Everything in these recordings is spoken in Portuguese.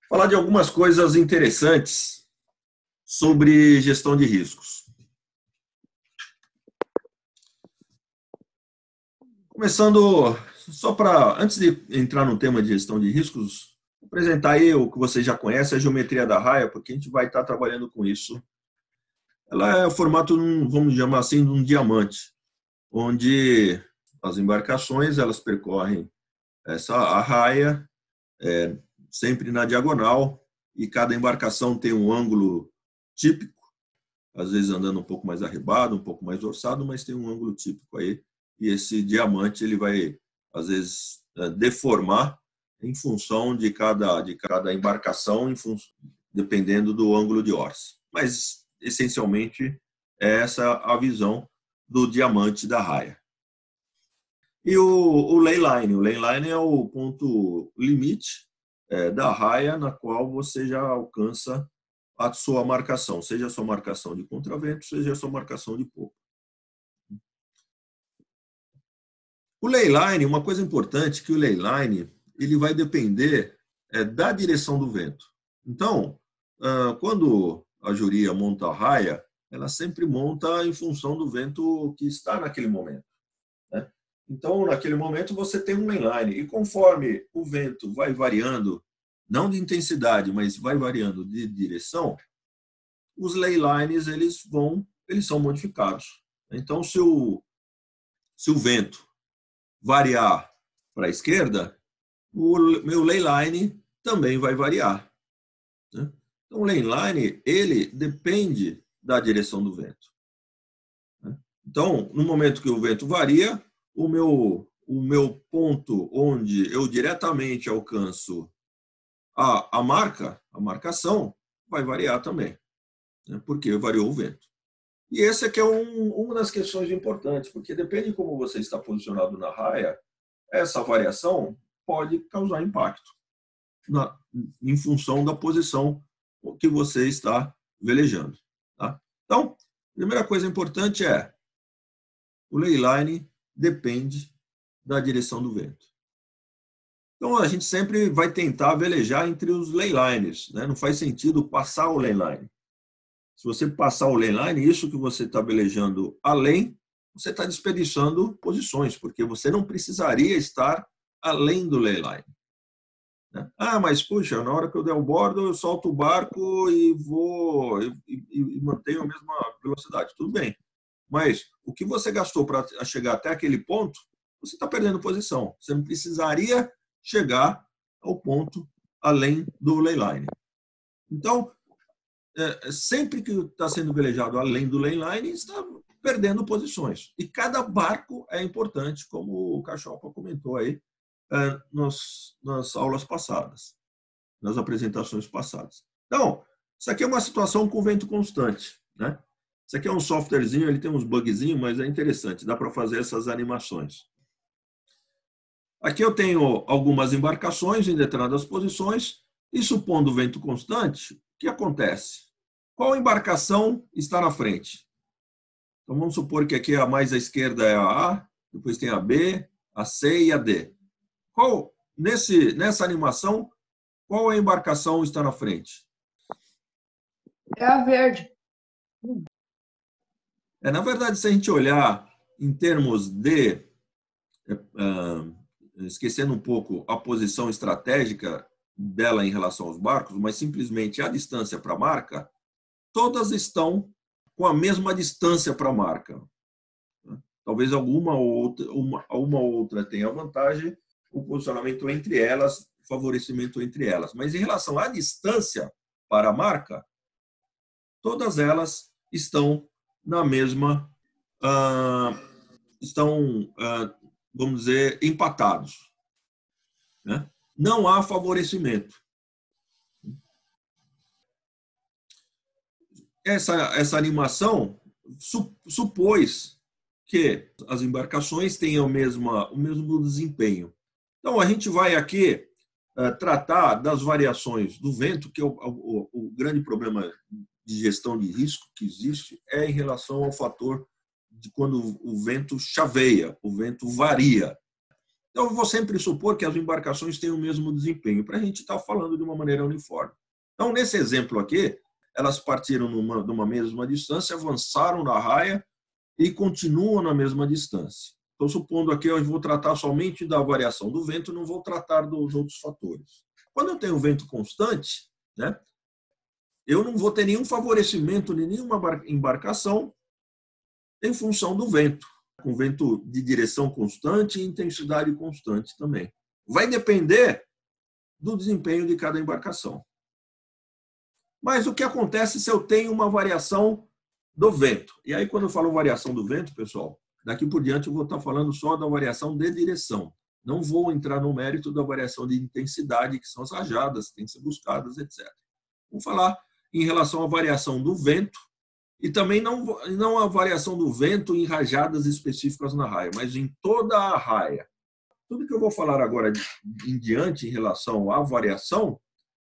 Falar de algumas coisas interessantes sobre gestão de riscos. Começando, antes de entrar no tema de gestão de riscos, apresentar aí o que você já conhece, a geometria da raia, porque a gente vai estar trabalhando com isso. Ela é o formato, vamos chamar assim, de um diamante, onde as embarcações elas percorrem a raia, sempre na diagonal, e cada embarcação tem um ângulo típico, às vezes andando um pouco mais arrebado, um pouco mais orçado, mas tem um ângulo típico aí. E esse diamante ele vai, às vezes, deformar em função de cada embarcação, dependendo do ângulo de orça. Mas, essencialmente, é essa a visão do diamante da raia. E o leyline. O leyline é o ponto limite da raia na qual você já alcança a sua marcação, seja a sua marcação de contravento, seja a sua marcação de popa. O leyline, uma coisa importante, que o leyline ele vai depender da direção do vento. Então, quando a Juria monta a raia, ela sempre monta em função do vento que está naquele momento, né? Então, naquele momento, você tem um leyline. E conforme o vento vai variando, não de intensidade, mas vai variando de direção, os leylines eles são modificados. Então, se o vento variar para a esquerda, o meu leyline também vai variar, né? Então, o leyline ele depende da direção do vento, né? Então, no momento que o vento varia, o meu ponto onde eu diretamente alcanço a marcação, vai variar também, né? Porque variou o vento. E esse aqui é uma das questões importantes, porque depende de como você está posicionado na raia, essa variação pode causar impacto em função da posição que você está velejando, tá? Então, a primeira coisa importante é o leyline depende da direção do vento. Então, a gente sempre vai tentar velejar entre os leylines, né? Não faz sentido passar o leyline. Se você passar o leyline, isso que você está velejando além, você está desperdiçando posições, porque você não precisaria estar além do leyline, né? Mas, puxa, na hora que eu der o bordo, eu solto o barco e vou e mantenho a mesma velocidade. Tudo bem. Mas o que você gastou para chegar até aquele ponto, você está perdendo posição. Você não precisaria chegar ao ponto além do leyline. Então, sempre que está sendo velejado além do leyline, está perdendo posições. E cada barco é importante, como o Cachopa comentou aí nas aulas passadas, nas apresentações passadas. Então, isso aqui é uma situação com vento constante, né? Isso aqui é um softwarezinho, ele tem uns bugzinhos, mas é interessante, dá para fazer essas animações. Aqui eu tenho algumas embarcações em determinadas posições, e supondo vento constante, o que acontece? Qual embarcação está na frente? Então vamos supor que aqui a mais à esquerda é a A, depois tem a B, a C e a D. Nessa animação, qual a embarcação está na frente? É a verde. Na verdade, se a gente olhar em termos de, esquecendo um pouco a posição estratégica dela em relação aos barcos, mas simplesmente a distância para a marca, todas estão com a mesma distância para a marca. Talvez uma outra tenha vantagem, o posicionamento entre elas, o favorecimento entre elas. Mas em relação à distância para a marca, todas elas estão na mesma, vamos dizer, empatados, né? Não há favorecimento. Essa animação supôs que as embarcações tenham o mesmo desempenho. Então, a gente vai aqui tratar das variações do vento, que é o grande problema de gestão de risco que existe, é em relação ao fator de quando o vento chaveia, o vento varia. Então, eu vou sempre supor que as embarcações têm o mesmo desempenho, para a gente estar falando de uma maneira uniforme. Então, nesse exemplo aqui, elas partiram de uma mesma distância, avançaram na raia e continuam na mesma distância. Estou supondo aqui, eu vou tratar somente da variação do vento, não vou tratar dos outros fatores. Quando eu tenho vento constante, né, eu não vou ter nenhum favorecimento de nenhuma embarcação em função do vento, com vento de direção constante e intensidade constante também. Vai depender do desempenho de cada embarcação. Mas o que acontece se eu tenho uma variação do vento? E aí, quando eu falo variação do vento, pessoal, daqui por diante eu vou estar falando só da variação de direção. Não vou entrar no mérito da variação de intensidade, que são as rajadas, que têm que ser buscadas, etc. Vamos falar em relação à variação do vento, e também não a variação do vento em rajadas específicas na raia, mas em toda a raia. Tudo que eu vou falar agora em diante em relação à variação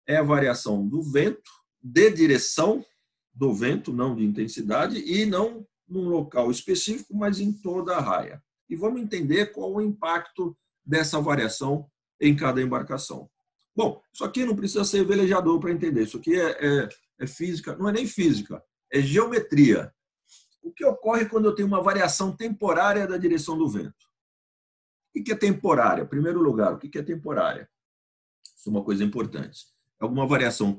é a variação do vento, de direção do vento, não de intensidade, e não num local específico, mas em toda a raia. E vamos entender qual o impacto dessa variação em cada embarcação. Bom, isso aqui não precisa ser velejador para entender. Isso aqui é física, não é nem física, é geometria. O que ocorre quando eu tenho uma variação temporária da direção do vento? O que é temporária? Em primeiro lugar, o que é temporária? Isso é uma coisa importante. É alguma variação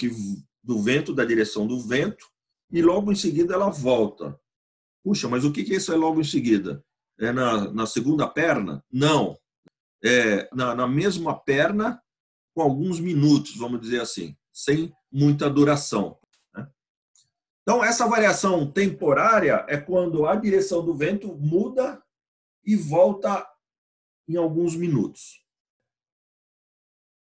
do vento, da direção do vento, e logo em seguida ela volta. Puxa, mas o que isso é logo em seguida? É na segunda perna? Não. É na mesma perna, com alguns minutos, vamos dizer assim, sem muita duração. Então, essa variação temporária é quando a direção do vento muda e volta em alguns minutos.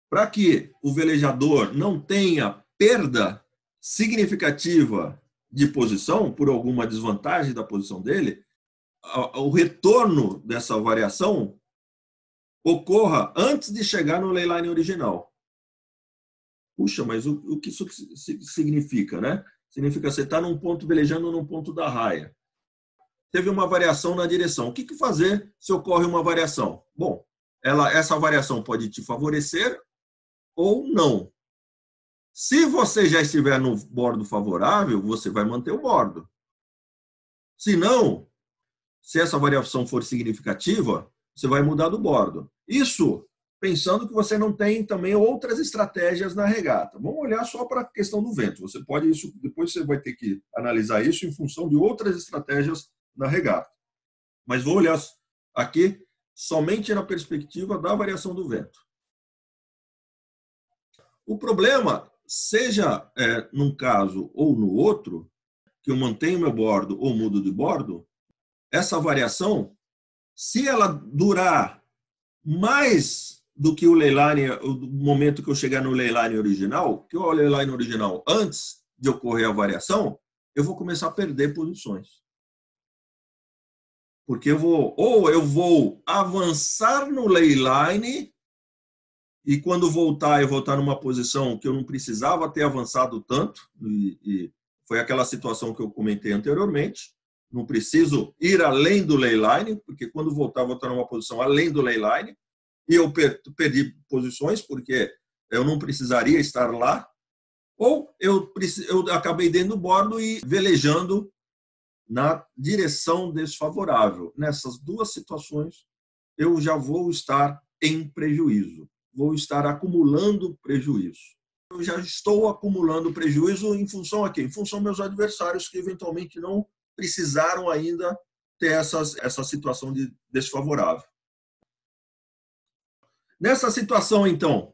Para que o velejador não tenha perda significativa de posição, por alguma desvantagem da posição dele, o retorno dessa variação ocorra antes de chegar no leyline original. Puxa, mas o que isso significa, né? Significa que você está num ponto velejando num ponto da raia. Teve uma variação na direção. O que fazer se ocorre uma variação? Bom, essa variação pode te favorecer ou não. Se você já estiver no bordo favorável, você vai manter o bordo. Se não, se essa variação for significativa, você vai mudar do bordo. Isso pensando que você não tem também outras estratégias na regata. Vamos olhar só para a questão do vento. Você pode isso, depois você vai ter que analisar isso em função de outras estratégias na regata. Mas vou olhar aqui somente na perspectiva da variação do vento. O problema, seja num caso ou no outro, que eu mantenho meu bordo ou mudo de bordo, essa variação, se ela durar mais do que o leyline, o momento que eu chegar no leyline original, que o leyline original, antes de ocorrer a variação, eu vou começar a perder posições. Porque eu vou avançar no leyline e quando voltar, eu vou estar numa posição que eu não precisava ter avançado tanto, e foi aquela situação que eu comentei anteriormente. Não preciso ir além do leyline, porque quando voltar, eu vou estar numa posição além do leyline, e eu perdi posições, porque eu não precisaria estar lá, ou eu acabei dentro do bordo e velejando na direção desfavorável. Nessas duas situações, eu já vou estar em prejuízo, vou estar acumulando prejuízo. Eu já estou acumulando prejuízo em função a quê? Em função dos meus adversários, que eventualmente não precisaram ainda ter essa situação de desfavorável. Nessa situação, então,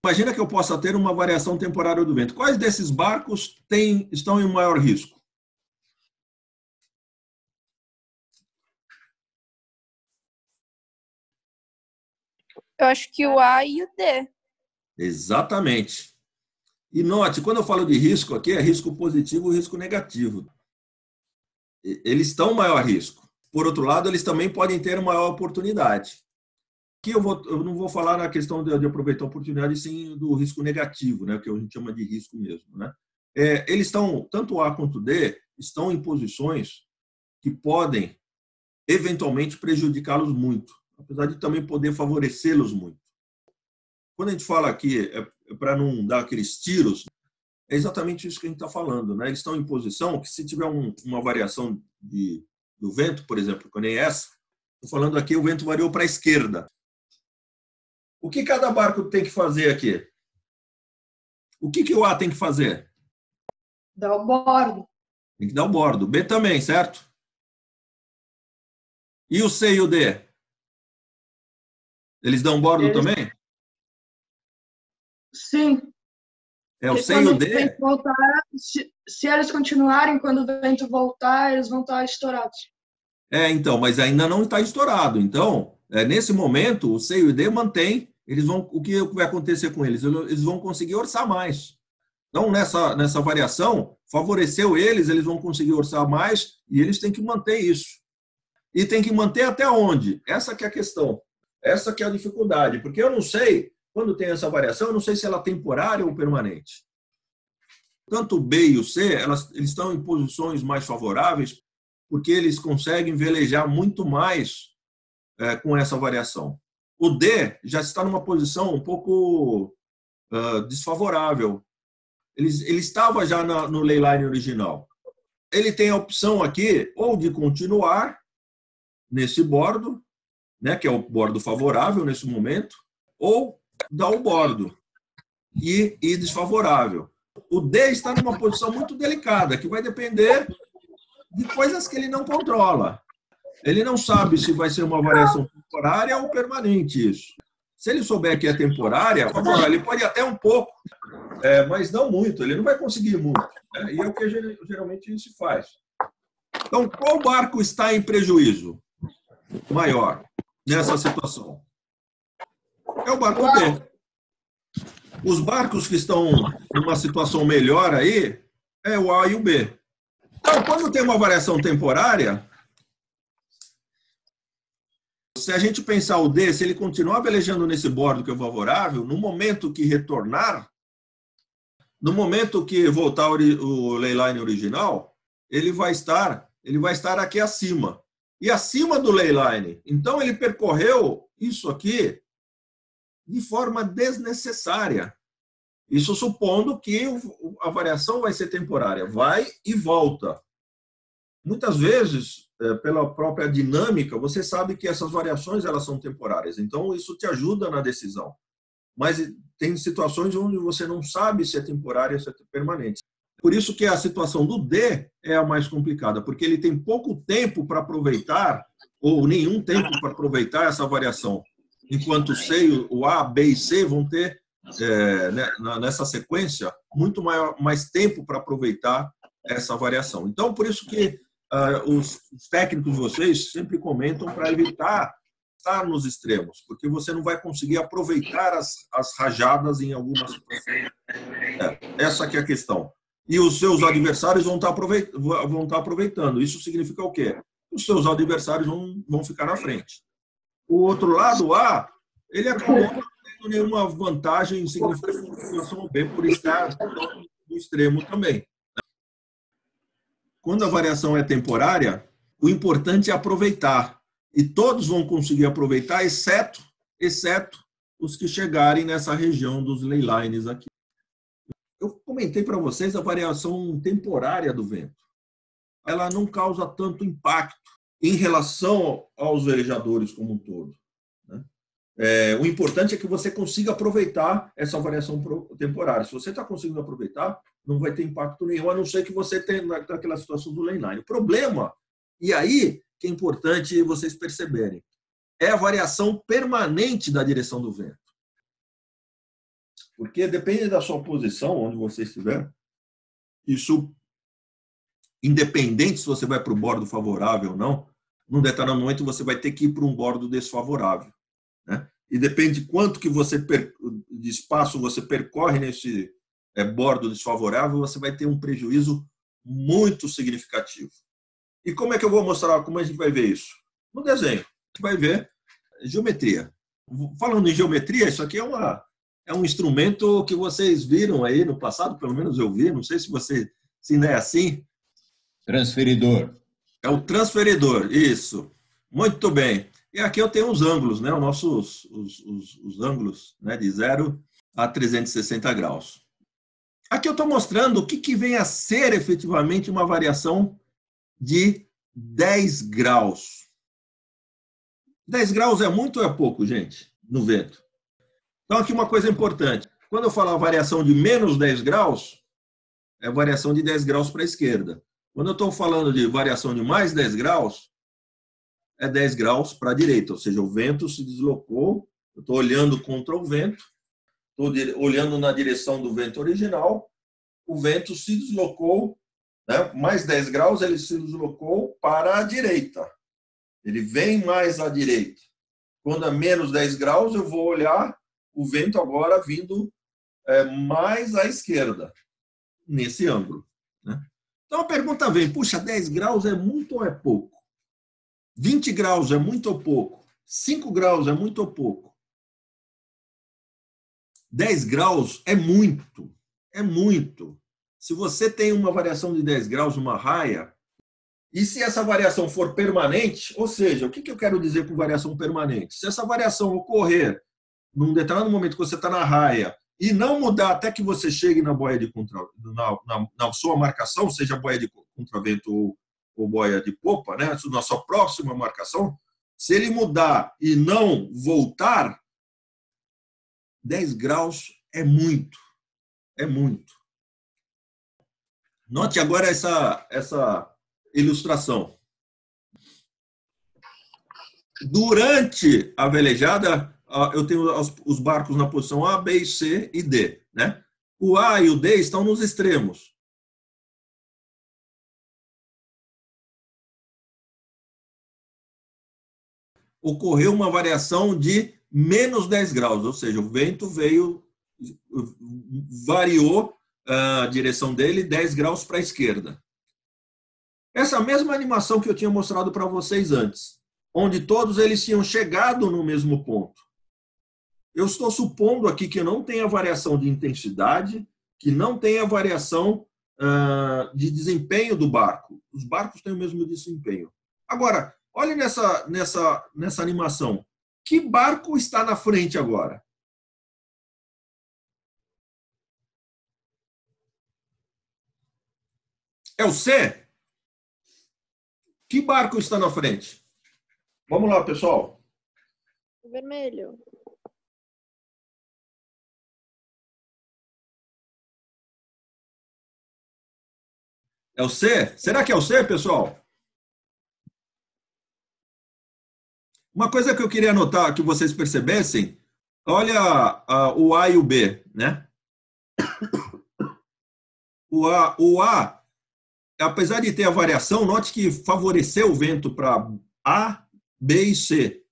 imagina que eu possa ter uma variação temporária do vento. Quais desses barcos estão em maior risco? Eu acho que o A e o D. Exatamente. E note, quando eu falo de risco aqui, é risco positivo e risco negativo. Eles estão em maior risco. Por outro lado, eles também podem ter maior oportunidade. Aqui eu não vou falar na questão de aproveitar a oportunidade, sim do risco negativo, né, que a gente chama de risco mesmo. Né? Eles estão, tanto o A quanto o D, estão em posições que podem, eventualmente, prejudicá-los muito. apesar de também poder favorecê-los muito. Quando a gente fala aqui, para não dar aqueles tiros, é exatamente isso que a gente está falando, né? Eles estão em posição que, se tiver uma variação do vento, por exemplo, que nem essa, estou falando aqui, o vento variou para a esquerda. O que cada barco tem que fazer aqui? O que o A tem que fazer? Dar o bordo. Tem que dar o bordo. B também, certo? E o C e o D? Eles dão bordo também? Sim. É o C e o D? Voltar, se eles continuarem, quando o vento voltar, eles vão estar estourados. Então, mas ainda não está estourado. Então, nesse momento, o C e o D mantém. O que vai acontecer com eles? Eles vão conseguir orçar mais. Então, nessa variação, favoreceu eles vão conseguir orçar mais e eles têm que manter isso. E tem que manter até onde? Essa que é a questão. Essa que é a dificuldade. Porque eu não sei, quando tem essa variação, eu não sei se ela é temporária ou permanente. Tanto o B e o C, eles estão em posições mais favoráveis porque eles conseguem velejar muito mais com essa variação. O D já está numa posição um pouco desfavorável. Ele estava já no leyline original. Ele tem a opção aqui ou de continuar nesse bordo, né, que é o bordo favorável nesse momento, ou dar o bordo e desfavorável. O D está numa posição muito delicada, que vai depender de coisas que ele não controla. Ele não sabe se vai ser uma variação temporária ou permanente isso. Se ele souber que é temporária, ele pode até um pouco, mas não muito, ele não vai conseguir muito. Né? E é o que geralmente se faz. Então, qual barco está em prejuízo maior nessa situação? É o barco B. Os barcos que estão numa situação melhor aí é o A e o B. Então, quando tem uma variação temporária, se a gente pensar o D, se ele continuar velejando nesse bordo que é favorável, no momento que retornar, no momento que voltar o leyline original, ele vai estar aqui acima. E acima do leyline. Então, ele percorreu isso aqui de forma desnecessária. Isso supondo que a variação vai ser temporária. Vai e volta. Muitas vezes, pela própria dinâmica, você sabe que essas variações elas são temporárias. Então, isso te ajuda na decisão. Mas tem situações onde você não sabe se é temporária ou se é permanente. Por isso que a situação do D é a mais complicada, porque ele tem pouco tempo para aproveitar, ou nenhum tempo para aproveitar essa variação. Enquanto o A, B e C vão ter, nessa sequência, muito mais tempo para aproveitar essa variação. Então, por isso que os técnicos de vocês sempre comentam para evitar estar nos extremos, porque você não vai conseguir aproveitar as rajadas em algumas situações. Essa que é a questão. E os seus adversários vão estar aproveitando. Isso significa o quê? Os seus adversários vão ficar na frente. O outro lado, A, ele acabou não tendo nenhuma vantagem significativa em relação ao B por estar no extremo também. Quando a variação é temporária, o importante é aproveitar. E todos vão conseguir aproveitar, exceto os que chegarem nessa região dos leylines aqui. Eu comentei para vocês a variação temporária do vento. Ela não causa tanto impacto em relação aos velejadores como um todo. Né? O importante é que você consiga aproveitar essa variação temporária. Se você está conseguindo aproveitar, não vai ter impacto nenhum, a não ser que você tenha naquela situação do leyline. O problema, e aí que é importante vocês perceberem, é a variação permanente da direção do vento. Porque depende da sua posição, onde você estiver, isso, independente se você vai para o bordo favorável ou não, num determinado momento você vai ter que ir para um bordo desfavorável. Né? E depende de quanto que de espaço você percorre nesse bordo desfavorável, você vai ter um prejuízo muito significativo. E como é que eu vou mostrar, como a gente vai ver isso? No desenho. A gente vai ver geometria. Falando em geometria, isso aqui é um instrumento que vocês viram aí no passado, pelo menos eu vi, não sei se não é assim. Transferidor. É o transferidor, isso. Muito bem. E aqui eu tenho os ângulos, né? Os ângulos, né? De 0 a 360 graus. Aqui eu estou mostrando o que vem a ser efetivamente uma variação de 10 graus. 10 graus é muito ou é pouco, gente, no vento? Então, aqui uma coisa importante. Quando eu falar variação de menos 10 graus, é variação de 10 graus para a esquerda. Quando eu estou falando de variação de mais 10 graus, é 10 graus para a direita, ou seja, o vento se deslocou, eu estou olhando contra o vento, estou olhando na direção do vento original, o vento se deslocou, né, mais 10 graus, ele se deslocou para a direita. Ele vem mais à direita. Quando é menos 10 graus, eu vou olhar o vento agora vindo mais à esquerda, nesse ângulo, né? Então a pergunta vem, puxa, 10 graus é muito ou é pouco? 20 graus é muito ou pouco? 5 graus é muito ou pouco? 10 graus é muito, é muito. Se você tem uma variação de 10 graus numa raia, e se essa variação for permanente, ou seja, o que eu quero dizer com variação permanente? Se essa variação ocorrer num determinado momento que você está na raia e não mudar até que você chegue na boia de na sua marcação, seja boia de contravento ou boia de popa, né? Na sua próxima marcação, se ele mudar e não voltar, 10 graus é muito. É muito. Note agora essa ilustração. Durante a velejada, eu tenho os barcos na posição A, B, C e D, né? O A e o D estão nos extremos. Ocorreu uma variação de menos 10 graus, ou seja, o vento variou a direção dele 10 graus para a esquerda. Essa mesma animação que eu tinha mostrado para vocês antes, onde todos eles tinham chegado no mesmo ponto. Eu estou supondo aqui que não tenha variação de intensidade, que não tenha variação de desempenho do barco. Os barcos têm o mesmo desempenho. Agora, olhe nessa animação. Que barco está na frente agora? É o C? Que barco está na frente? Vamos lá, pessoal. Vermelho. É o C? Será que é o C, pessoal? Uma coisa que eu queria anotar, que vocês percebessem, olha o A e o B, né? O A, apesar de ter a variação, note que favoreceu o vento para A, B e C,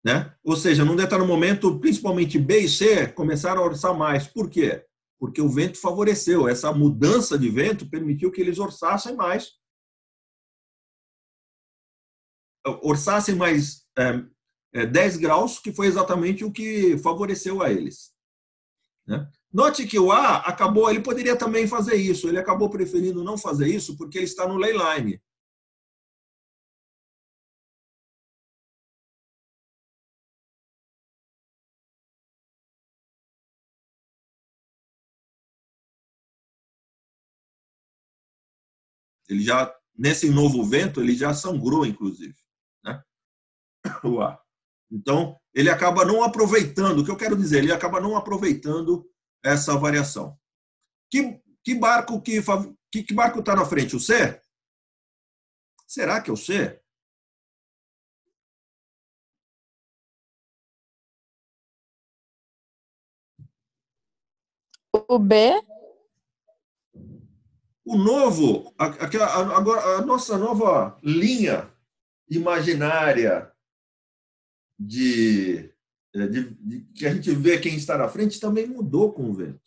né? Ou seja, num determinado momento, principalmente B e C começaram a orçar mais. Por quê? Porque o vento favoreceu. Essa mudança de vento permitiu que eles orçassem mais. Orçassem mais 10 graus, que foi exatamente o que favoreceu a eles, né? Note que o A acabou, ele poderia também fazer isso, ele acabou preferindo não fazer isso porque ele está no ley line. Ele já, nesse novo vento, ele já sangrou, inclusive, né? O A. Então, ele acaba não aproveitando, o que eu quero dizer, ele acaba não aproveitando essa variação. Que barco está na frente? O C? Será que é o C? O B? O novo, agora a nossa nova linha imaginária de que a gente vê quem está na frente também mudou com o vento.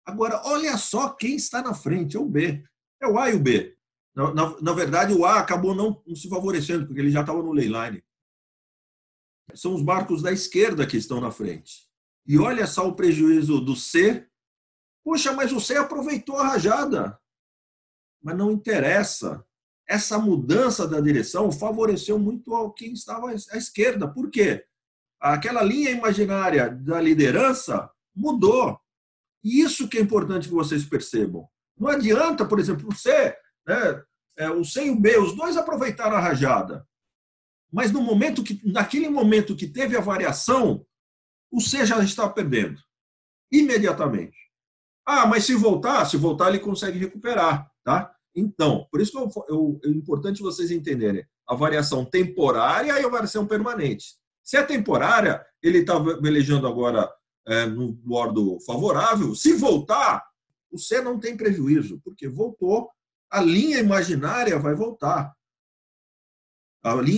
Agora, olha só quem está na frente, é o B. É o A e o B. Na verdade, o A acabou não se favorecendo, porque ele já estava no ley line. São os barcos da esquerda que estão na frente. E olha só o prejuízo do C. Poxa, mas o C aproveitou a rajada. Mas não interessa. essa mudança da direção favoreceu muito quem estava à esquerda. Por quê? Aquela linha imaginária da liderança mudou. E isso que é importante que vocês percebam. Não adianta, por exemplo, o C, né, o C e o B, os dois aproveitaram a rajada. Mas naquele momento que teve a variação, o C já está perdendo. Imediatamente. Mas se voltar ele consegue recuperar. Tá? Então, por isso que é importante vocês entenderem a variação temporária e a variação permanente. Se é temporária, ele está velejando agora no bordo favorável. Se voltar, o C não tem prejuízo, porque voltou, a linha imaginária vai voltar.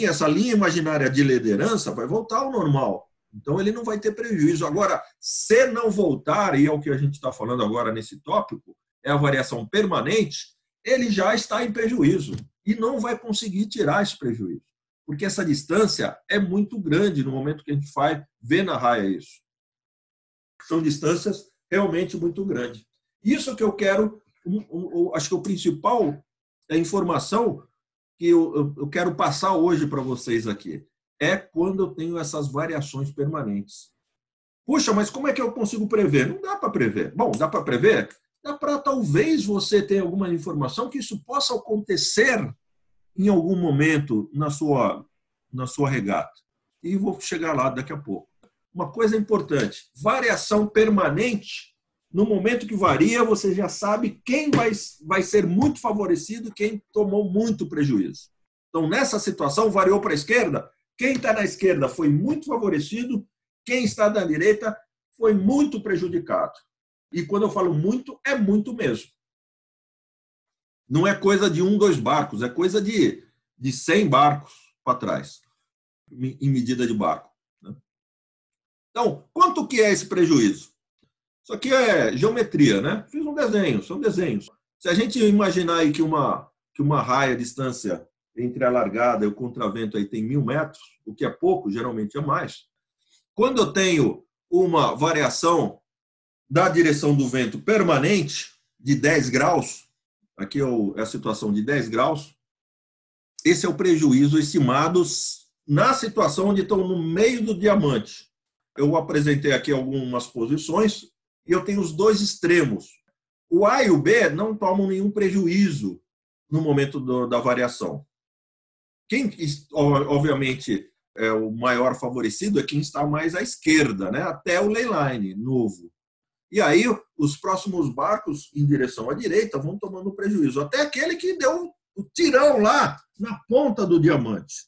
Essa linha imaginária de liderança vai voltar ao normal. Então, ele não vai ter prejuízo. Agora, se não voltar, e é o que a gente está falando agora nesse tópico, é a variação permanente, ele já está em prejuízo e não vai conseguir tirar esse prejuízo. Porque essa distância é muito grande no momento que a gente vê na raia isso. São distâncias realmente muito grandes. Isso que eu quero, acho que o principal informação que eu quero passar hoje para vocês aqui é quando eu tenho essas variações permanentes. Puxa, mas como é que eu consigo prever? Não dá para prever. Bom, dá para prever? Dá para talvez você ter alguma informação que isso possa acontecer em algum momento na sua regata. E vou chegar lá daqui a pouco. Uma coisa importante, variação permanente, no momento que varia, você já sabe quem vai ser muito favorecido e quem tomou muito prejuízo. Então, nessa situação, variou para a esquerda, quem está na esquerda foi muito favorecido, quem está na direita foi muito prejudicado. E quando eu falo muito, é muito mesmo. Não é coisa de 1, 2 barcos, é coisa de 100 barcos para trás, em medida de barco. Então, quanto que é esse prejuízo? Isso aqui é geometria, né? Fiz um desenho, são desenhos. Se a gente imaginar aí que uma raia, a distância entre a largada e o contravento aí tem 1.000 metros, o que é pouco, geralmente é mais. Quando eu tenho uma variação da direção do vento permanente de 10 graus, aqui é a situação de 10 graus, esse é o prejuízo estimado na situação onde estão no meio do diamante. Eu apresentei aqui algumas posições e eu tenho os dois extremos. O A e o B não tomam nenhum prejuízo no momento da variação. Quem, obviamente, é o maior favorecido é quem está mais à esquerda, né? Até o leyline novo. E aí, os próximos barcos em direção à direita vão tomando prejuízo. Até aquele que deu o tirão lá na ponta do diamante.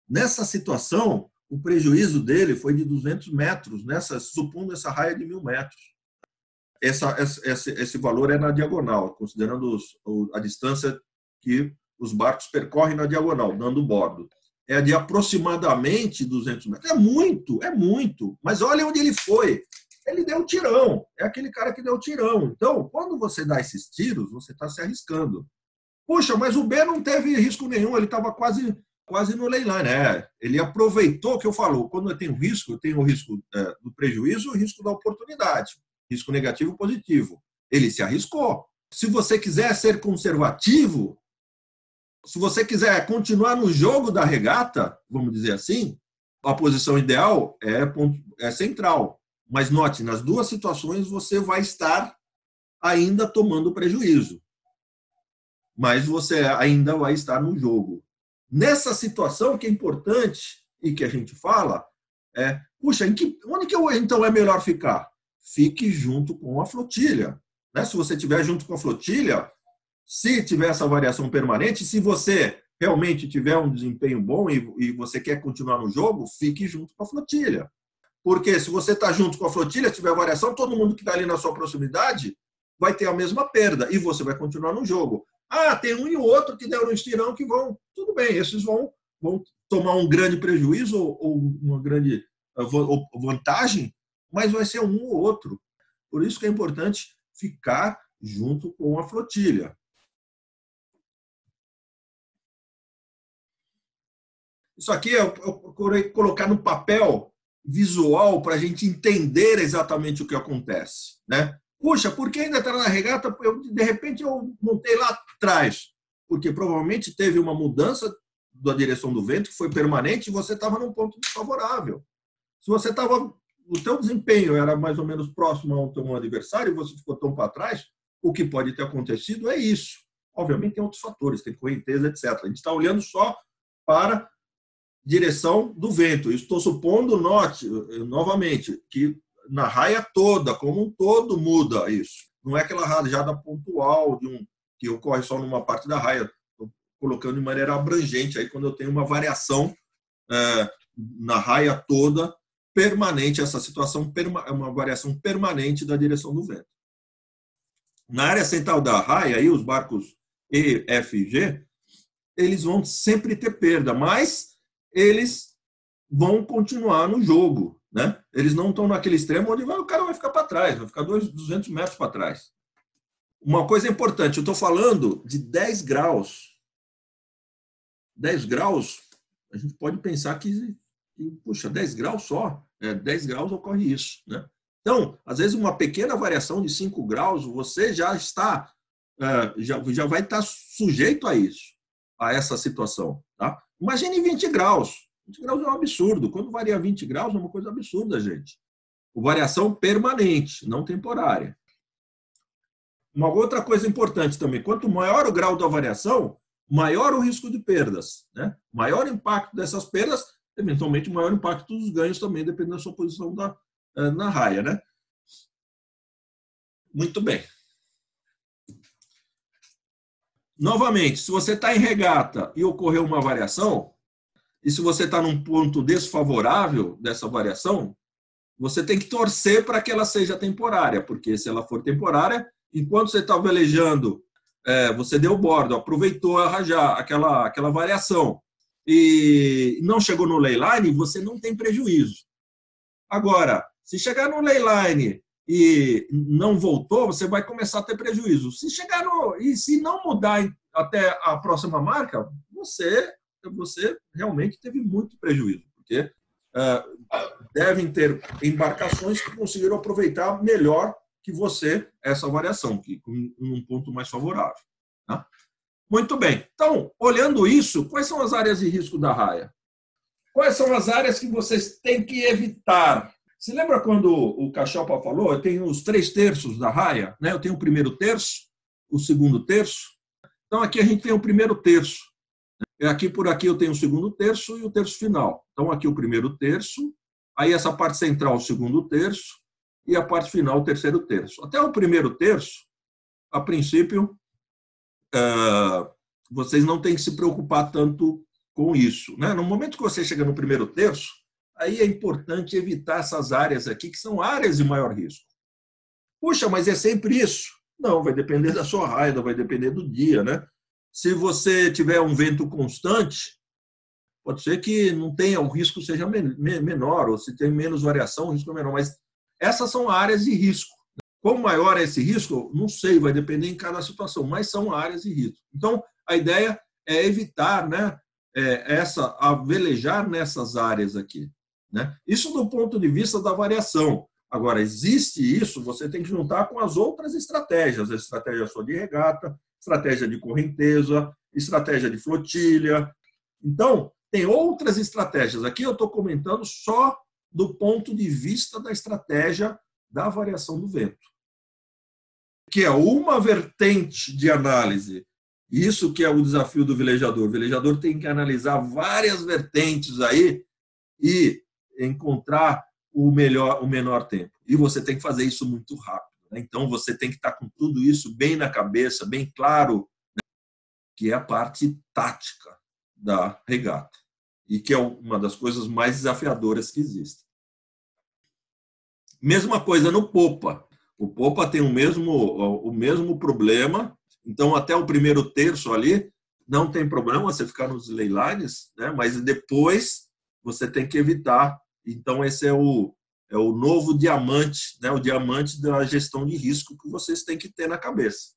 Nessa situação, o prejuízo dele foi de 200 metros, supondo essa raia de 1.000 metros. Esse valor é na diagonal, considerando a distância que os barcos percorrem na diagonal, dando bordo. É de aproximadamente 200 metros. É muito. Mas olha onde ele foi. Ele deu tirão. É aquele cara que deu tirão. Então, quando você dá esses tiros, você está se arriscando. Puxa, mas o B não teve risco nenhum, ele estava quase no leyline. Ele aproveitou o que eu falo. Quando eu tenho o risco do prejuízo e o risco da oportunidade. Risco negativo e positivo. Ele se arriscou. Se você quiser ser conservativo, se você quiser continuar no jogo da regata, vamos dizer assim, a posição ideal é central. Mas note, nas duas situações você vai estar ainda tomando prejuízo. Mas você ainda vai estar no jogo. Nessa situação, que é importante e que a gente fala, puxa, onde que então é melhor ficar? Fique junto com a flotilha. Né? Se você estiver junto com a flotilha, se tiver essa variação permanente, se você realmente tiver um desempenho bom e você quer continuar no jogo, fique junto com a flotilha. Porque se você está junto com a flotilha, tiver variação, todo mundo que está ali na sua proximidade vai ter a mesma perda e você vai continuar no jogo. Tem um e o outro que deram um estirão que vão... Tudo bem, esses vão tomar um grande prejuízo ou uma grande vantagem, mas vai ser um ou outro. Por isso que é importante ficar junto com a flotilha. Isso aqui eu procurei colocar no papel visual para a gente entender exatamente o que acontece. Né? Puxa, por que ainda está na regata? De repente eu montei lá atrás. porque provavelmente teve uma mudança da direção do vento que foi permanente e você estava num ponto desfavorável. Se você estava, o teu desempenho era mais ou menos próximo ao teu adversário e você ficou tão para trás, o que pode ter acontecido é isso. Obviamente tem outros fatores, tem correnteza, etc. A gente está olhando só para direção do vento. Estou supondo, note, novamente, que na raia toda, como um todo, muda isso. Não é aquela rajada pontual que ocorre só numa parte da raia. Estou colocando de maneira abrangente aí quando eu tenho uma variação na raia toda permanente, essa situação é uma variação permanente da direção do vento. Na área central da raia, aí, os barcos E, F e G, eles vão sempre ter perda, mas eles vão continuar no jogo, né? Eles não estão naquele extremo onde o cara vai ficar para trás, vai ficar 200 metros para trás. Uma coisa importante, eu estou falando de 10 graus. 10 graus, a gente pode pensar que puxa, 10 graus só, 10 graus ocorre isso, né? Então, às vezes, uma pequena variação de 5 graus, você já está, já vai estar sujeito a isso, a essa situação, tá? Imagine 20 graus. 20 graus é um absurdo. Quando varia 20 graus, é uma coisa absurda, gente. Variação permanente, não temporária. Uma outra coisa importante também, quanto maior o grau da variação, maior o risco de perdas, né? Maior o impacto dessas perdas, eventualmente maior o impacto dos ganhos também, dependendo da sua posição na raia, né? Muito bem. Novamente, se você está em regata e ocorreu uma variação, e se você está num ponto desfavorável dessa variação, você tem que torcer para que ela seja temporária, porque se ela for temporária, enquanto você está velejando, você deu bordo, aproveitou a rajar aquela variação e não chegou no leyline, você não tem prejuízo. Agora, se chegar no leyline e não voltou, você vai começar a ter prejuízo. E se não mudar até a próxima marca, você realmente teve muito prejuízo, porque devem ter embarcações que conseguiram aproveitar melhor que você essa variação, que em um ponto mais favorável. Tá? Muito bem. Então, olhando isso, quais são as áreas de risco da raia? Quais são as áreas que vocês têm que evitar? Você lembra quando o Cachopa falou, eu tenho os 3 terços da raia, né? Eu tenho o primeiro terço, o segundo terço. Então, aqui a gente tem o primeiro terço. Aqui por aqui eu tenho o segundo terço e o terço final. Então, aqui o primeiro terço, aí essa parte central, o segundo terço, e a parte final, o terceiro terço. Até o primeiro terço, a princípio, vocês não têm que se preocupar tanto com isso, né? No momento que você chega no primeiro terço, aí é importante evitar essas áreas aqui, que são áreas de maior risco. Puxa, mas é sempre isso? Não, vai depender da sua raia, vai depender do dia, né? Se você tiver um vento constante, pode ser que não tenha, o risco seja menor, ou se tem menos variação, o risco é menor. Mas essas são áreas de risco. Quanto maior é esse risco, não sei, vai depender em cada situação, mas são áreas de risco. Então, a ideia é evitar, né, a velejar nessas áreas aqui, né? Isso do ponto de vista da variação. Agora, existe isso, você tem que juntar com as outras estratégias, a estratégia só de regata, estratégia de correnteza, estratégia de flotilha. Então, tem outras estratégias. Aqui eu estou comentando só do ponto de vista da estratégia da variação do vento, que é uma vertente de análise. Isso que é o desafio do velejador. O velejador tem que analisar várias vertentes aí e encontrar o menor tempo. E você tem que fazer isso muito rápido, né? Então, você tem que estar com tudo isso bem na cabeça, bem claro, né? Que é a parte tática da regata. E que é uma das coisas mais desafiadoras que existem. Mesma coisa no popa. O popa tem o mesmo problema. Então, até o primeiro terço ali, não tem problema você ficar nos leylines, né? Mas depois você tem que evitar. Então, esse é o novo diamante, né? O diamante da gestão de risco que vocês têm que ter na cabeça.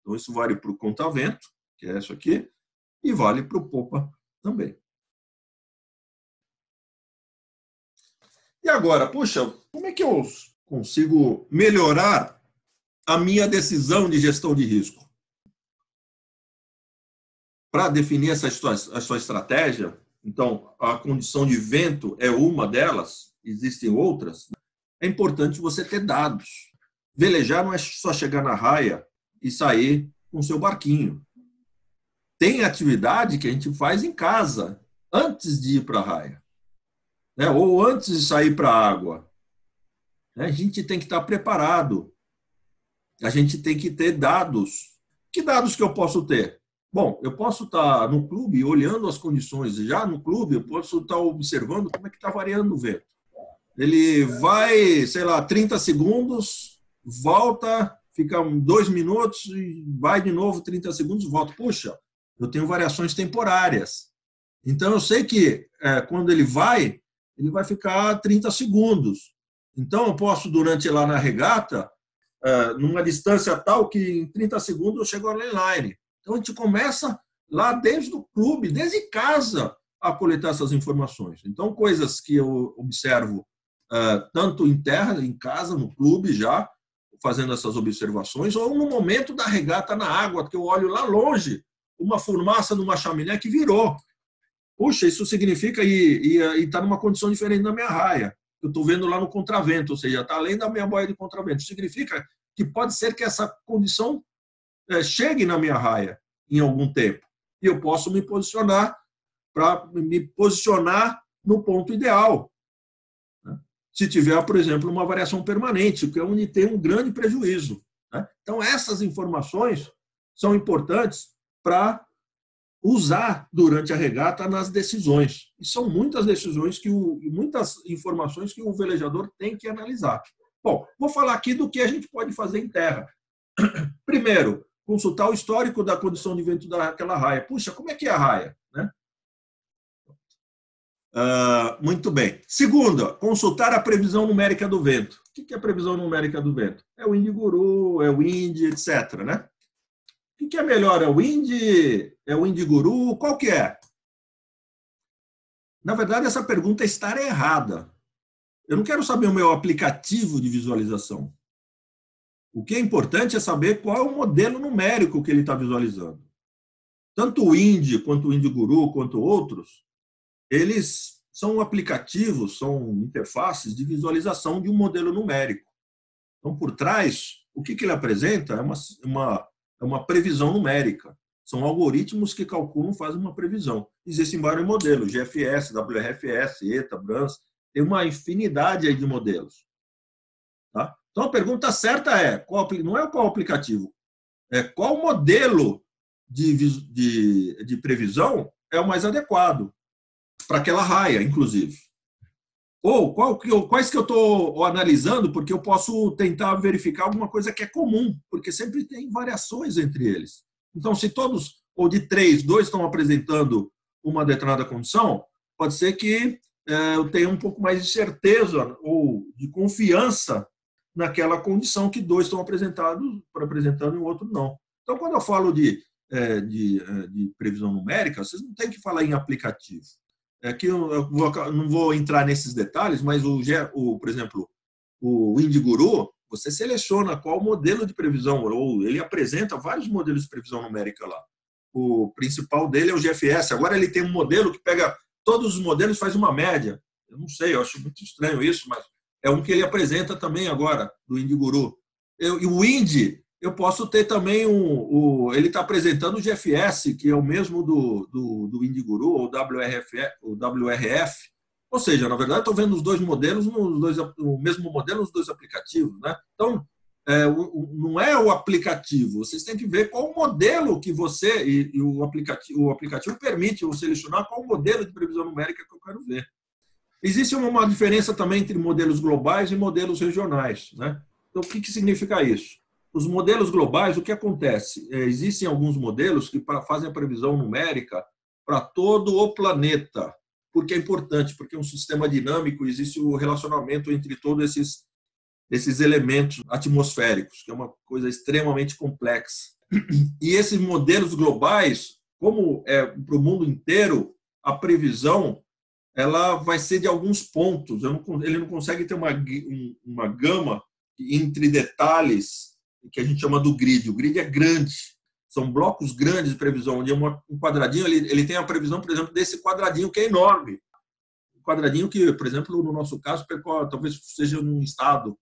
Então, isso vale para o contavento, que é isso aqui, e vale para o popa também. E agora, puxa, como é que eu consigo melhorar a minha decisão de gestão de risco? para definir a sua estratégia. Então, a condição de vento é uma delas, existem outras. É importante você ter dados. Velejar não é só chegar na raia e sair com o seu barquinho. Tem atividade que a gente faz em casa, antes de ir para a raia, né? Ou antes de sair para a água. A gente tem que estar preparado. A gente tem que ter dados. Que dados que eu posso ter? Bom, eu posso estar no clube olhando as condições. Já no clube, eu posso estar observando como é que está variando o vento. Ele vai, sei lá, 30 segundos, volta, fica 2 minutos, e vai de novo 30 segundos, volta. Puxa, eu tenho variações temporárias. Então, eu sei que quando ele vai ficar 30 segundos. Então, eu posso, durante lá na regata, numa distância tal que em 30 segundos eu chego ao lane. Então, a gente começa lá desde o clube, desde casa, a coletar essas informações. Então, coisas que eu observo tanto em terra, em casa, no clube já, fazendo essas observações, ou no momento da regata na água, que eu olho lá longe, uma fumaça numa chaminé que virou. Puxa, isso significa e está numa condição diferente da minha raia. Eu estou vendo lá no contravento, ou seja, está além da minha boia de contravento. Significa que pode ser que essa condição chegue na minha raia em algum tempo. E eu posso me posicionar para me posicionar no ponto ideal. Se tiver, por exemplo, uma variação permanente, que é onde tem um grande prejuízo. Então, essas informações são importantes para usar durante a regata nas decisões. E são muitas decisões, muitas informações que o velejador tem que analisar. Bom, vou falar aqui do que a gente pode fazer em terra. Primeiro, consultar o histórico da condição de vento daquela raia. Puxa, como é que é a raia? Né? Muito bem. Segunda, consultar a previsão numérica do vento. O que é a previsão numérica do vento? É o Indiguru, é o Wind, etc. Né? O que é melhor? É o Wind? É o Indiguru? Qual que é? Na verdade, essa pergunta está errada. Eu não quero saber o meu aplicativo de visualização. O que é importante é saber qual é o modelo numérico que ele está visualizando. Tanto o Wind, quanto o Indiguru, quanto outros, eles são aplicativos, são interfaces de visualização de um modelo numérico. Então, por trás, o que ele apresenta é uma previsão numérica. São algoritmos que calculam, fazem uma previsão. Existem vários modelos, GFS, WRFS, ETA, BRANS, tem uma infinidade aí de modelos. Tá? Então, a pergunta certa não é qual aplicativo, é qual modelo de previsão é o mais adequado para aquela raia, inclusive. Ou quais que eu estou analisando, porque eu posso tentar verificar alguma coisa que é comum, porque sempre tem variações entre eles. Então, se todos, ou de 3, 2 estão apresentando uma determinada condição, pode ser que eu tenha um pouco mais de certeza ou de confiança naquela condição que 2 estão apresentando e o outro não. Então, quando eu falo de previsão numérica, vocês não têm que falar em aplicativo. Aqui eu não vou entrar nesses detalhes, mas, por exemplo, o Indiguru, você seleciona qual modelo de previsão, ou ele apresenta vários modelos de previsão numérica lá. O principal dele é o GFS. Agora ele tem um modelo que pega todos os modelos e faz uma média. Eu não sei, eu acho muito estranho isso, mas é um que ele apresenta também agora, do Indiguru. E o Wind, eu posso ter também ele está apresentando o GFS, que é o mesmo do Indiguru, ou WRF. Ou seja, na verdade, estou vendo os dois modelos, o mesmo modelo nos dois aplicativos. Né? Então, não é o aplicativo. Vocês têm que ver qual modelo que você, e o aplicativo permite eu selecionar qual modelo de previsão numérica que eu quero ver. Existe uma diferença também entre modelos globais e modelos regionais. Né? Então, o que significa isso? Os modelos globais, o que acontece? Existem alguns modelos que fazem a previsão numérica para todo o planeta, porque é importante, porque é um sistema dinâmico, existe o relacionamento entre todos esses elementos atmosféricos, que é uma coisa extremamente complexa. E esses modelos globais, como é para o mundo inteiro, a previsão ela vai ser de alguns pontos. Ele não consegue ter uma gama entre detalhes que a gente chama do grid. O grid é grande. são blocos grandes de previsão, onde um quadradinho ele tem a previsão, por exemplo, desse quadradinho que é enorme. Um quadradinho que, por exemplo, no nosso caso, talvez seja num estado,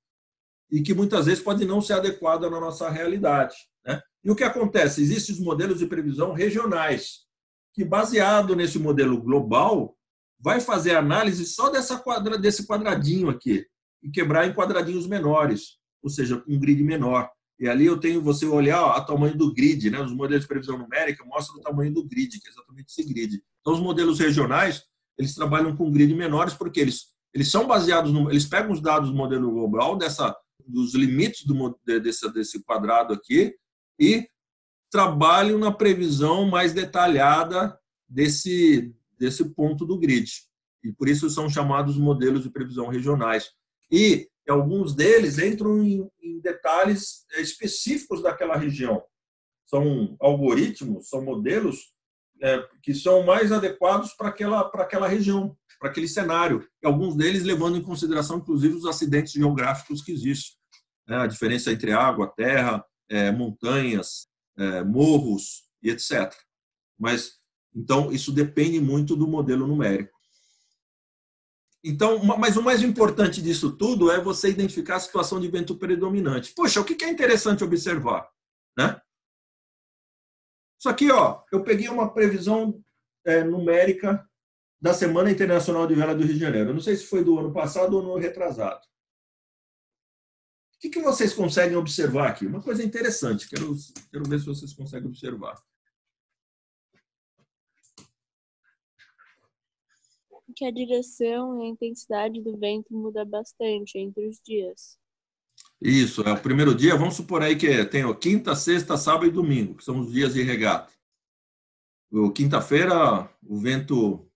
e que muitas vezes pode não ser adequada na nossa realidade, né? E o que acontece? Existem os modelos de previsão regionais, que, baseado nesse modelo global, vai fazer análise só desse quadradinho aqui e quebrar em quadradinhos menores, ou seja, um grid menor. E ali você olhar o tamanho do grid, né? Os modelos de previsão numérica mostram o tamanho do grid, que é exatamente esse grid. Então, os modelos regionais, eles trabalham com grid menores porque eles são baseados eles pegam os dados do modelo global dos limites desse quadrado aqui e trabalham na previsão mais detalhada desse ponto do grid. E por isso são chamados modelos de previsão regionais. E alguns deles entram em detalhes específicos daquela região. São algoritmos, são modelos que são mais adequados para aquela região, para aquele cenário. E alguns deles levando em consideração, inclusive, os acidentes geográficos que existem, né? A diferença entre água, terra, montanhas, morros e etc. Então, isso depende muito do modelo numérico. Então, mas o mais importante disso tudo é você identificar a situação de vento predominante. Poxa, o que é interessante observar, né? Isso aqui, eu peguei uma previsão numérica da Semana Internacional de Vela do Rio de Janeiro. Eu não sei se foi do ano passado ou no ano retrasado. O que vocês conseguem observar aqui? Uma coisa interessante. Quero ver se vocês conseguem observar. Que a direção e a intensidade do vento muda bastante entre os dias. Isso, o primeiro dia, vamos supor aí que tem quinta, sexta, sábado e domingo, que são os dias de regata. Quinta-feira, o vento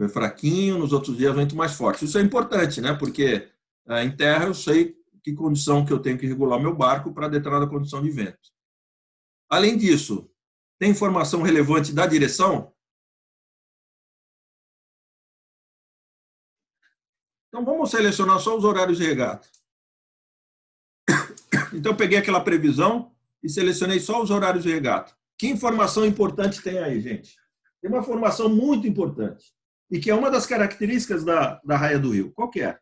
é fraquinho, nos outros dias o vento mais forte. Isso é importante, né? Porque em terra eu sei que condição que eu tenho que regular meu barco para determinada condição de vento. Além disso, tem informação relevante da direção? Então, vamos selecionar só os horários de regata. Então, eu peguei aquela previsão e selecionei só os horários de regata. Que informação importante tem aí, gente? Tem uma informação muito importante e que é uma das características da Raia do Rio. Qual que é?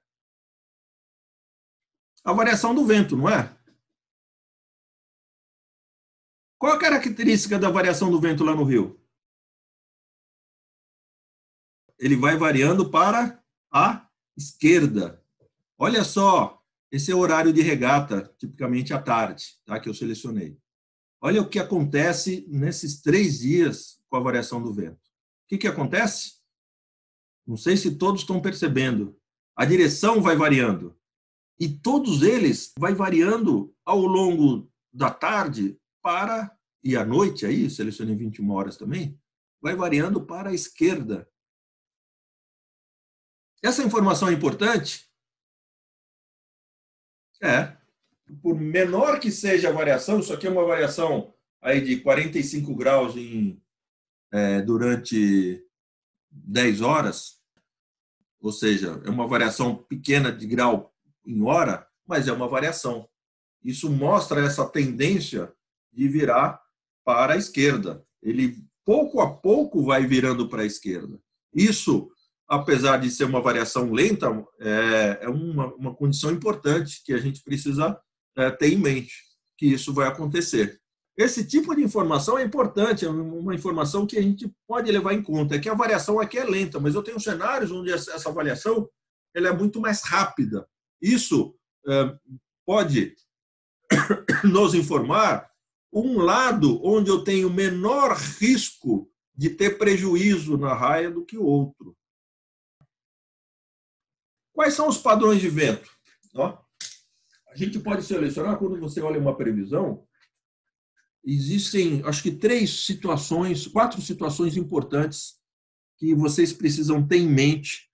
A variação do vento, não é? Qual a característica da variação do vento lá no Rio? Ele vai variando para a esquerda. Olha só, esse é o horário de regata, tipicamente à tarde, tá, que eu selecionei. Olha o que acontece nesses 3 dias com a variação do vento. O que acontece? Não sei se todos estão percebendo. A direção vai variando. E todos eles vai variando ao longo da tarde e à noite, aí, selecionei 21 horas também, vai variando para a esquerda. Essa informação é importante? Por menor que seja a variação, isso aqui é uma variação aí de 45 graus durante 10 horas, ou seja, é uma variação pequena de grau em hora, mas é uma variação. Isso mostra essa tendência de virar para a esquerda. Ele, pouco a pouco, vai virando para a esquerda. Isso, apesar de ser uma variação lenta, é uma condição importante que a gente precisa ter em mente, que isso vai acontecer. Esse tipo de informação é importante, é uma informação que a gente pode levar em conta, é que a variação aqui é lenta, mas eu tenho cenários onde essa variação ela é muito mais rápida. Isso pode nos informar um lado onde eu tenho menor risco de ter prejuízo na raia do que o outro. Quais são os padrões de vento? A gente pode selecionar, quando você olha uma previsão, existem, acho que 4 situações importantes que vocês precisam ter em mente,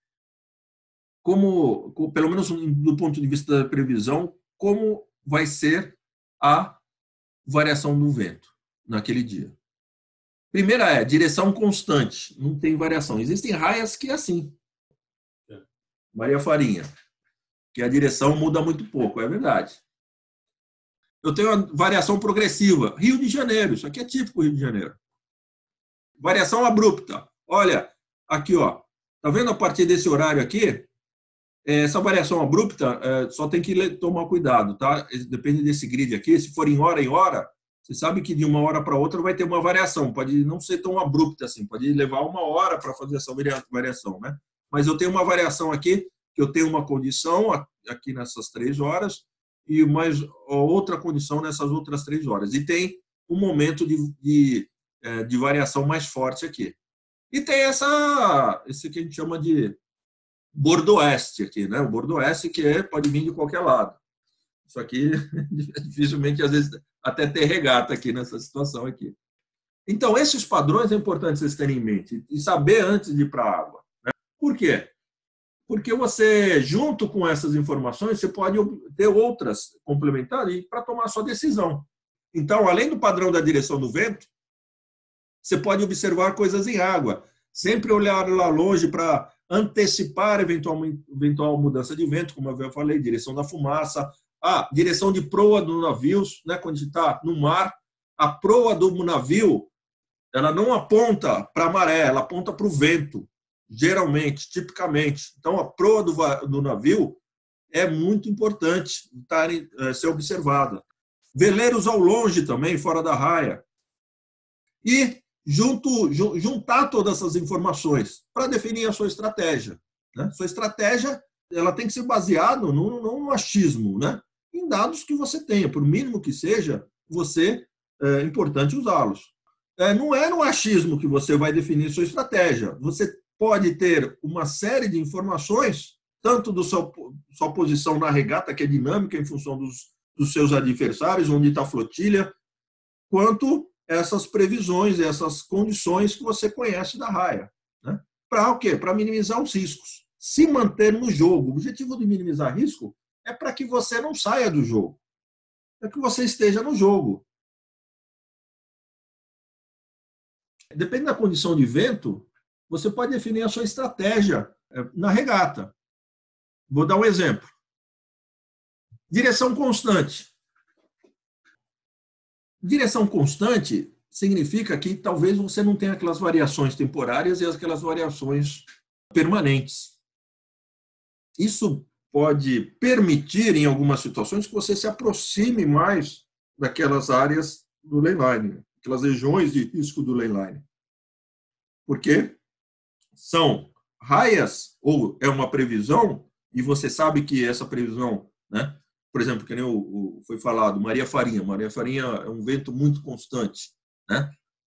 pelo menos do ponto de vista da previsão, como vai ser a variação do vento naquele dia. Primeira é direção constante, não tem variação. Existem raias que é assim. Maria Farinha, que a direção muda muito pouco, é verdade. eu tenho a variação progressiva. Rio de Janeiro, isso aqui é típico Rio de Janeiro. Variação abrupta. Olha, aqui, ó. Tá vendo a partir desse horário aqui? Essa variação abrupta só tem que tomar cuidado, tá? Depende desse grid aqui. Se for em hora, você sabe que de uma hora para outra vai ter uma variação. Pode não ser tão abrupta assim, pode levar uma hora para fazer essa variação, né? Mas eu tenho uma variação aqui, que eu tenho uma condição aqui nessas 3 horas e mais outra condição nessas outras 3 horas. E tem um momento de variação mais forte aqui. E tem esse que a gente chama de bordoeste aqui, né? O bordoeste que pode vir de qualquer lado. Isso aqui, dificilmente, às vezes, até ter regata aqui nessa situação aqui. Então, esses padrões é importante vocês terem em mente e saber antes de ir para a água. Né? Por quê? Porque você, junto com essas informações, você pode ter outras complementares para tomar a sua decisão. Então, além do padrão da direção do vento, você pode observar coisas em água. Sempre olhar lá longe para antecipar eventual mudança de vento, como eu já falei, direção da fumaça, direção de proa do navio, né? Quando a gente está no mar, a proa do navio ela não aponta para a maré, ela aponta para o vento, geralmente, tipicamente. Então, a proa do navio é muito importante ser observada. Veleiros ao longe também, fora da raia. E juntar todas essas informações para definir a sua estratégia. Né? Sua estratégia ela tem que ser baseada no achismo, né? Em dados que você tenha, por mínimo que seja, é importante usá-los. Não é no achismo que você vai definir sua estratégia. Você pode ter uma série de informações, tanto da sua posição na regata, que é dinâmica em função dos seus adversários, onde está a flotilha, quanto essas previsões, essas condições que você conhece da raia. Né? Para o quê? Para minimizar os riscos. Se manter no jogo. O objetivo de minimizar risco é para que você não saia do jogo. É que você esteja no jogo. Depende da condição de vento, você pode definir a sua estratégia na regata. Vou dar um exemplo. Direção constante. Direção constante significa que talvez você não tenha aquelas variações temporárias e aquelas variações permanentes. Isso pode permitir, em algumas situações, que você se aproxime mais daquelas áreas do leyline, aquelas regiões de risco do leyline. Porque são raias, ou é uma previsão, e você sabe que essa previsão, né? Por exemplo, que nem foi falado, Maria Farinha. Maria Farinha é um vento muito constante, né?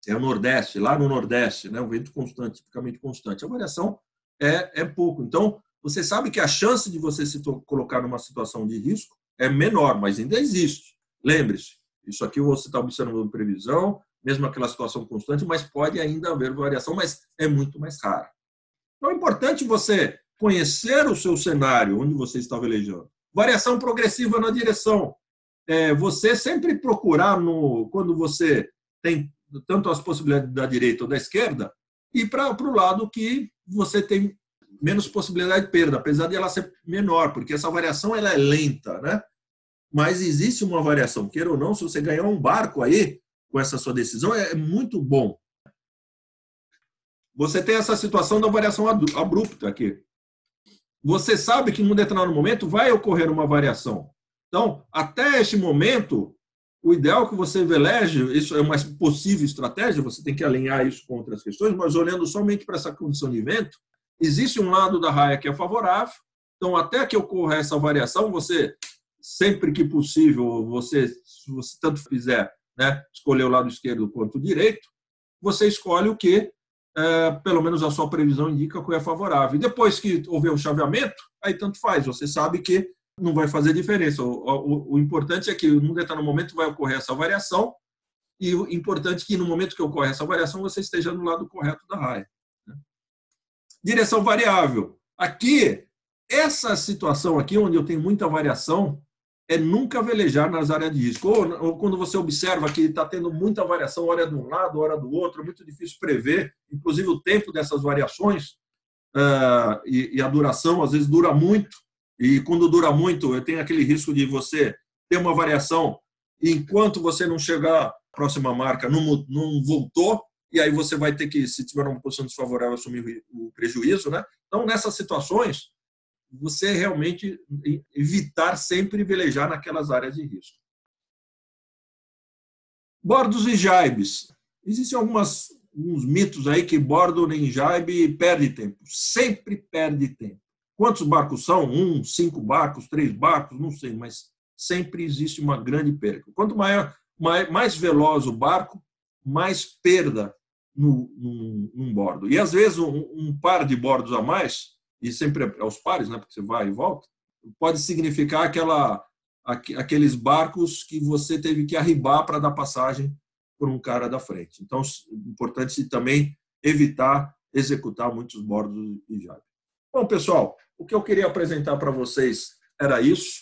É o Nordeste, lá no Nordeste, né? Um vento constante, tipicamente constante. A variação é pouco. Então, você sabe que a chance de você se colocar numa situação de risco é menor, mas ainda existe. Lembre-se, isso aqui você está observando previsão, mesmo aquela situação constante, mas pode ainda haver variação, mas é muito mais rara. Então, é importante você conhecer o seu cenário, onde você está velejando. Variação progressiva na direção. Você sempre procurar, quando você tem tanto as possibilidades da direita ou da esquerda, ir para o lado que você tem menos possibilidade de perda, apesar de ela ser menor, porque essa variação ela é lenta, né? Mas existe uma variação, queira ou não, se você ganhar um barco aí, com essa sua decisão, é muito bom. Você tem essa situação da variação abrupta aqui. Você sabe que, num determinado momento, vai ocorrer uma variação. Então, até este momento, o ideal é que você veleje, isso é uma possível estratégia, você tem que alinhar isso com outras questões, mas olhando somente para essa condição de vento, existe um lado da raia que é favorável, então, até que ocorra essa variação, você, sempre que possível, se você tanto fizer, né, escolher o lado esquerdo quanto o direito, você escolhe o que pelo menos a sua previsão indica que é favorável. E depois que houver o chaveamento, aí tanto faz. Você sabe que não vai fazer diferença. O importante é que, num determinado momento, vai ocorrer essa variação e o importante é que, no momento que ocorre essa variação, você esteja no lado correto da raia. Direção variável. Aqui, essa situação aqui, onde eu tenho muita variação, é nunca velejar nas áreas de risco. Ou quando você observa que está tendo muita variação, hora de um lado, hora do outro, é muito difícil prever, inclusive o tempo dessas variações e a duração, às vezes dura muito, e quando dura muito, eu tenho aquele risco de você ter uma variação enquanto você não chegar à próxima marca, não voltou, e aí você vai ter que, se tiver uma posição desfavorável, assumir o prejuízo, né? Então, nessas situações, você realmente evitar sempre velejar naquelas áreas de risco. Bordos e jaibes. Existem alguns mitos aí que bordo nem jaibe perde tempo. Sempre perde tempo. Quantos barcos são? 1, 5 barcos, 3 barcos, não sei, mas sempre existe uma grande perda. Quanto mais veloz o barco, mais perda num bordo. E, às vezes, um par de bordos a mais, e sempre aos pares, né, porque você vai e volta, pode significar aqueles barcos que você teve que arribar para dar passagem por um cara da frente. Então, é importante também evitar executar muitos bordos e jaibes. Bom, pessoal, o que eu queria apresentar para vocês era isso.